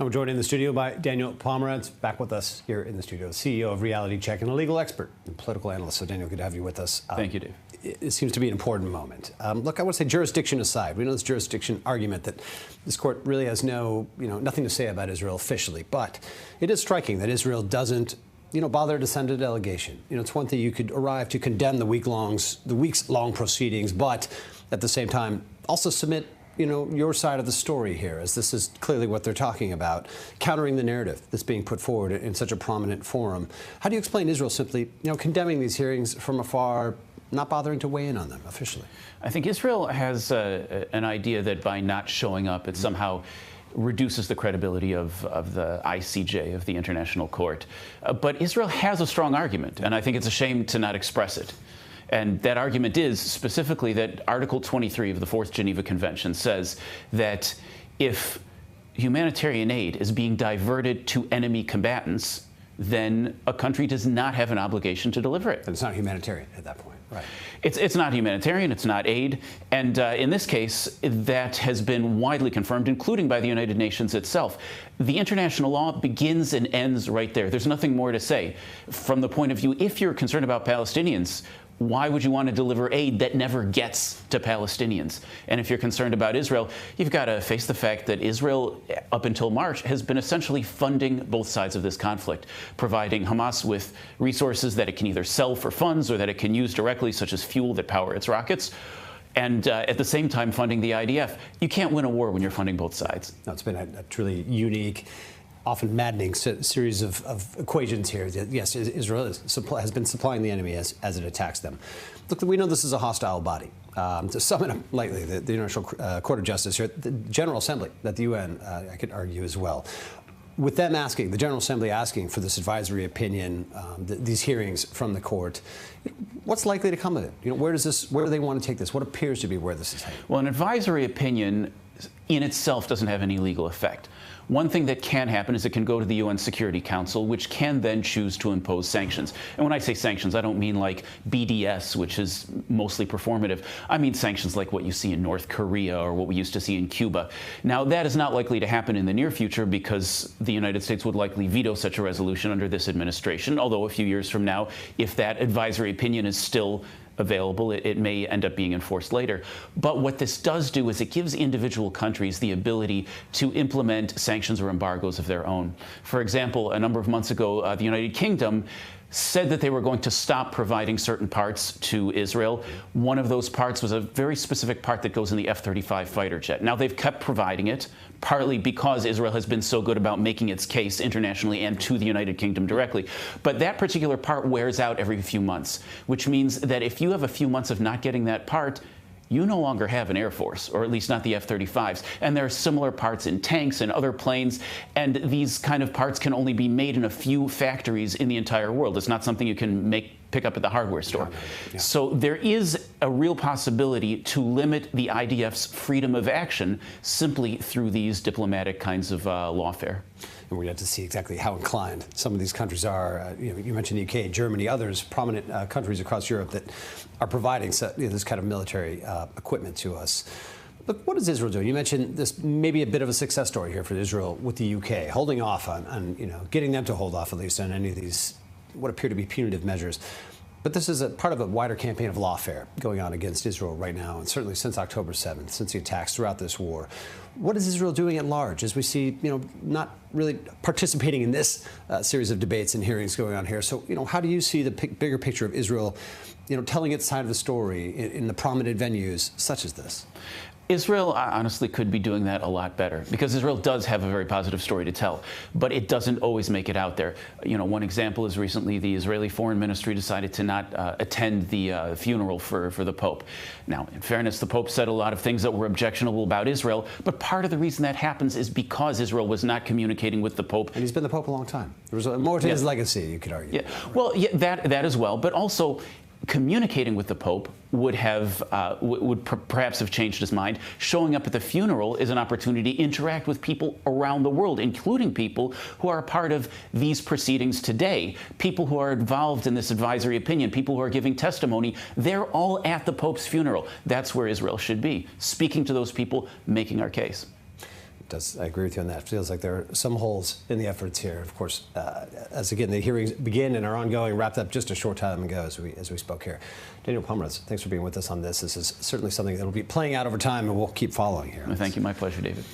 I'm joined in the studio by Daniel Pomerantz, back with us here in the studio, CEO of Reality Check and a legal expert and political analyst. So, Daniel, good to have you with us. Thank you, Dave. It seems to be an important moment. Look, I want to say jurisdiction aside. We know this jurisdiction argument that this court really has nothing to say about Israel officially, but it is striking that Israel doesn't bother to send a delegation. It's one thing you could arrive to condemn the weeks-long proceedings, but at the same time also submit your side of the story here, as this is clearly what they're talking about, countering the narrative that's being put forward in such a prominent forum. How do you explain Israel simply, condemning these hearings from afar, not bothering to weigh in on them officially? I think Israel has an idea that by not showing up, it somehow reduces the credibility of the ICJ, of the International Court. But Israel has a strong argument, and I think it's a shame to not express it. And that argument is specifically that Article 23 of the Fourth Geneva Convention says that if humanitarian aid is being diverted to enemy combatants, then a country does not have an obligation to deliver it. And it's not humanitarian at that point, right? It's not humanitarian, it's not aid. And in this case, that has been widely confirmed, including by the United Nations itself. The international law begins and ends right there. There's nothing more to say. From the point of view, if you're concerned about Palestinians, why would you want to deliver aid that never gets to Palestinians? And if you're concerned about Israel, you've got to face the fact that Israel, up until March, has been essentially funding both sides of this conflict, providing Hamas with resources that it can either sell for funds or that it can use directly, such as fuel that power its rockets, and at the same time funding the IDF. You can't win a war when you're funding both sides. No, it's been a truly unique, often maddening series of equations here. Yes, Israel has been supplying the enemy as it attacks them. Look, we know this is a hostile body. To sum it up lightly, the International Court of Justice here, the General Assembly, that the UN, I could argue as well, with them asking, the General Assembly asking for this advisory opinion, these hearings from the court, what's likely to come of it? Where do they want to take this? What appears to be where this is heading? Well, an advisory opinion in itself doesn't have any legal effect. One thing that can happen is it can go to the UN Security Council, which can then choose to impose sanctions. And when I say sanctions, I don't mean like BDS, which is mostly performative. I mean sanctions like what you see in North Korea or what we used to see in Cuba. Now, that is not likely to happen in the near future because the United States would likely veto such a resolution under this administration, although a few years from now, if that advisory opinion is still available, it may end up being enforced later. But what this does do is it gives individual countries the ability to implement sanctions or embargoes of their own. For example, a number of months ago, the United Kingdom said that they were going to stop providing certain parts to Israel. One of those parts was a very specific part that goes in the F-35 fighter jet. Now, they've kept providing it, partly because Israel has been so good about making its case internationally and to the United Kingdom directly. But that particular part wears out every few months, which means that if you have a few months of not getting that part, you no longer have an Air Force, or at least not the F-35s. And there are similar parts in tanks and other planes, and these kind of parts can only be made in a few factories in the entire world. It's not something you can pick up at the hardware store. Yeah. So there is a real possibility to limit the IDF's freedom of action simply through these diplomatic kinds of lawfare. And we're yet to see exactly how inclined some of these countries are. You mentioned the UK, Germany, others, prominent countries across Europe that are providing this kind of military equipment to us. Look, what is Israel doing? You mentioned this maybe a bit of a success story here for Israel with the UK, holding off on getting them to hold off at least on any of these what appear to be punitive measures. But this is a part of a wider campaign of lawfare going on against Israel right now, and certainly since October 7th, since the attacks throughout this war. What is Israel doing at large as we see, not really participating in this series of debates and hearings going on here? So, how do you see the bigger picture of Israel, telling its side of the story in the prominent venues such as this? Israel honestly could be doing that a lot better, because Israel does have a very positive story to tell, but it doesn't always make it out there. One example is recently the Israeli Foreign Ministry decided to not attend the funeral for the Pope. Now, in fairness, the Pope said a lot of things that were objectionable about Israel, but part of the reason that happens is because Israel was not communicating with the Pope. And he's been the Pope a long time. There was more to his legacy, you could argue. Yeah. Well, yeah, that as well, but also communicating with the Pope would perhaps have changed his mind. Showing up at the funeral is an opportunity to interact with people around the world, including people who are a part of these proceedings today, people who are involved in this advisory opinion, people who are giving testimony. They're all at the Pope's funeral. That's where Israel should be, speaking to those people, making our case. I agree with you on that. It feels like there are some holes in the efforts here. Of course, as again, the hearings begin and are ongoing, wrapped up just a short time ago as we spoke here. Daniel Pomerantz, thanks for being with us on this. This is certainly something that will be playing out over time, and we'll keep following here. Well, thank you. My pleasure, David.